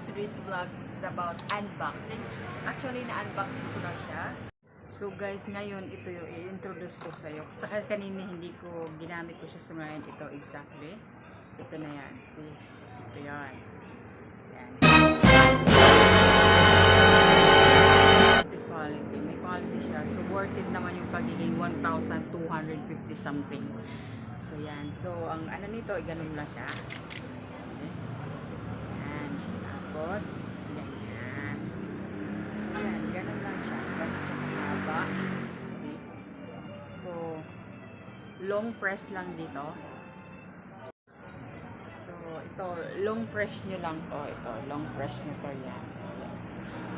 today's vlog is about unboxing. Actually, na-unbox ko na siya. So guys, ngayon ito yung i-introduce ko sa iyo. Sa kanina hindi ko ginamit ko siya, so ngayon ito exactly. Ito na yan. See? Ito yan. Yan. Quality. May quality siya. So worth it naman yung pagiging 1,250 something. So yan. So ang ano nito, ganun lang siya. Yan. Tapos, ganyan. So yan. Ganun lang siya. Ganun siya mahaba. See? So, long press lang dito. So, ito, long press nyo lang to. Ito, long press nyo to. Yan.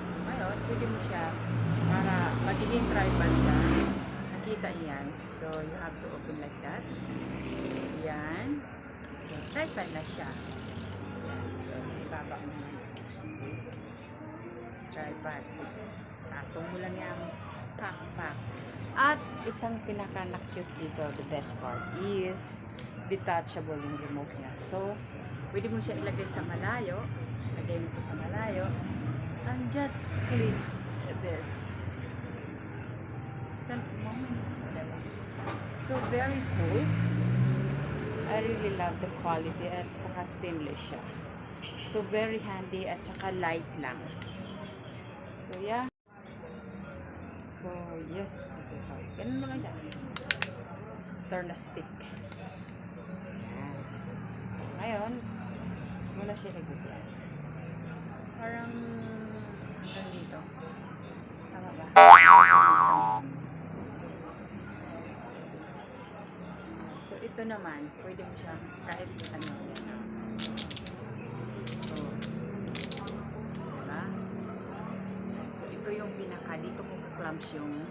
So, ngayon, pwede mo siya para magiging tripod siya. Nakita yan. So, you have to open like that. Yan. So, tripod na siya. Yan. So, ibaba mo na. See? It's tripod. Patong mo lang yung pack. At isang pinaka-cute dito, the best part is detachable yung remote niya. So, pwede mo siya ilagay sa malayo. Ilagay mo ito sa malayo. And just click this. So, very cool. I really love the quality at saka stainless siya. So, very handy at saka light lang. So, yeah. So, yes, this is how. Ganun naman siya. Turn a stick. So, yan. So, ngayon, gusto mo na siya lagyan. Parang, dito. Tama ba? So, ito naman, pwede mo siya kahit ano. So, diba? So, ito yung pinaka, dito ko clamps yung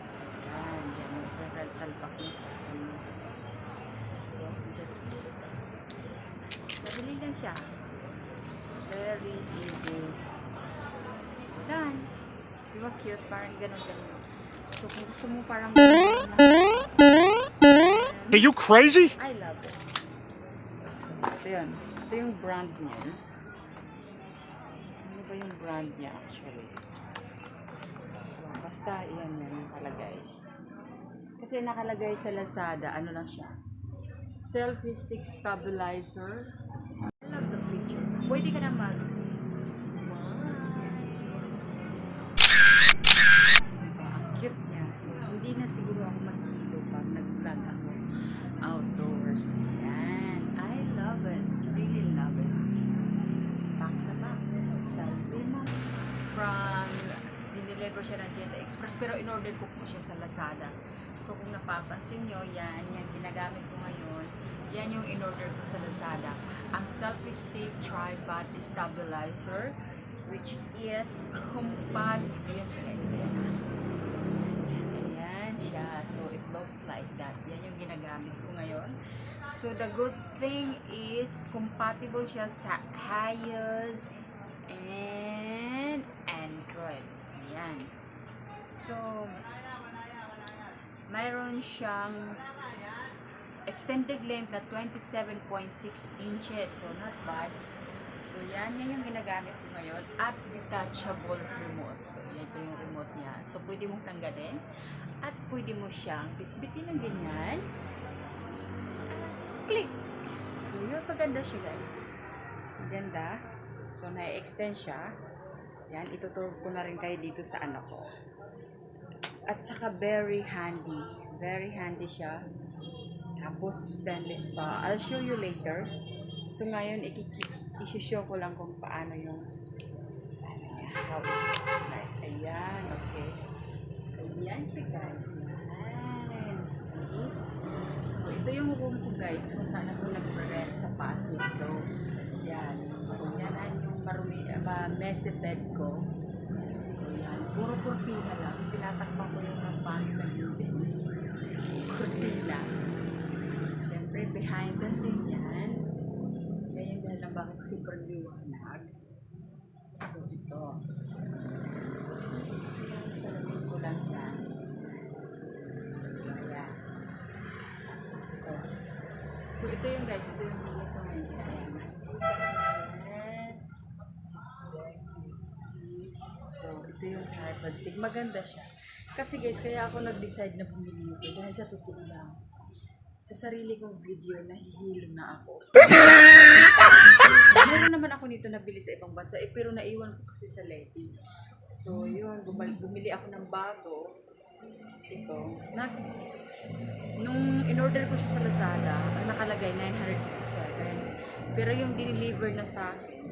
so, yan, dyan yung salpak mo sa ano. So, just madali lang siya. Very easy. Done. Diba cute? Parang ganun-ganun. So, kung gusto mo parang Are you crazy? I love it. So, ito yun. Ito yung brand niya. Ano ba yung brand niya actually? So, basta yan yung nakalagay. Kasi nakalagay sa Lazada, ano lang siya? Selfie stick stabilizer. I love the feature. Pwede ka na mag-smile. Ang cute niya. So, hindi na siguro ako mag-ilo pag nag-vlog ako outdoors. Yan. I love it. Really love it. Back na back. Selfie mo. From, dineliver siya ng Jenda Express, pero in-order ko po siya sa Lazada. So, kung napapansin nyo, yan ginagamit ko ngayon. Yan yung in-order ko sa Lazada. Ang selfie stick tripod stabilizer, which is compatible. Yan siya guys. Yan siya. So, it looks like that. Yan yung ginagamit ko ngayon. So, the good thing is compatible siya sa iOS and Android. Yan. So, mayroon siyang extended length na 27.6 inches. So, not bad. So, yan yung ginagamit ko ngayon. At detachable remote. So, yan ito yung remote niya. So, pwede mong tanggalin. At pwede mo siyang bitbitin ng ganyan. Click! So, yun. Maganda siya, guys. Maganda. So, na-extend siya. Yan. Ituturo ko na rin kayo dito sa ano ko. At saka very handy. Very handy siya. Tapos stainless pa. I'll show you later. So ngayon, isi-show ko lang kung paano yung how it looks like. Ayan, okay. Ayan siya guys. Ayan. See? So ito yung room ko guys. Kung saan ako nag-rent sa Pasig. So, yan. So yan ay yung messy bed ko. So yan. Puro kurtina lang. Tinatakpan ko yung pangit na building. Kurtina. Siyempre, behind the scene yan. Ganyan dahil lang bakit super liwanag. So, ito. Salamin ko lang yan. Ayan. Tapos ito. So ito yung guys, ito yung nila ko ngayon. So ito yung tripod stick. Maganda siya. Kasi guys, kaya ako nag-decide na bumili ito dahil sa totoo lang. Sa sarili kong video, nahihilo na ako. Meron naman ako nito nabili sa ibang bansa, pero naiwan ko kasi sa Leti. So yun, bumili ako ng bago. Ito. Nung in-order ko siya sa Lazada, ang nakalagay 957. Pero yung dineliver na sa akin,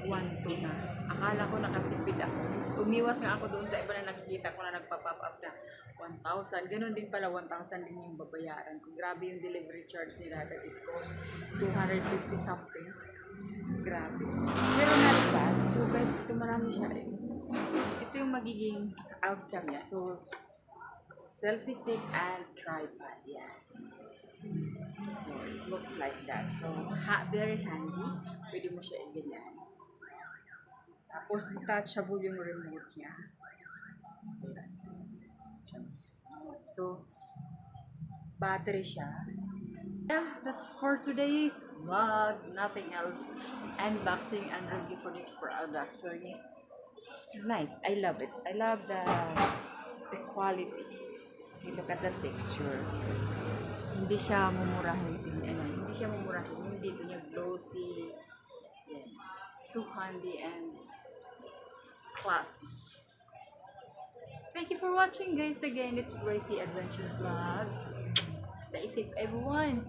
1,200 na. Akala ko nakatipid ako. Umiwas nga ako doon sa iba na nakikita ko na nagpa-pop up na 1,000. Ganon din pala, 1,000 din yung babayaran ko. Grabe yung delivery charge nila. That is cost 250 something. Grabe. Pero not bad. So guys, ito marami siya eh. Ito yung magiging outcome niya. So, selfie stick and tripod. Yan. So, it looks like that. So, very handy. Pwede mo siya i-ganyan. Tapos, detachable yung remote niya. So, battery siya. Yeah, that's for today's vlog. Nothing else. Unboxing and review for this product. So, yeah, it's nice. I love it. I love the quality. See, look at the texture. Hindi siya mumurahin. Hindi siya mumurahin. Yung dito niya glossy. Yeah. So handy and classy. Thank you for watching guys. Again, it's Gracey Adventure Vlog. Stay safe everyone.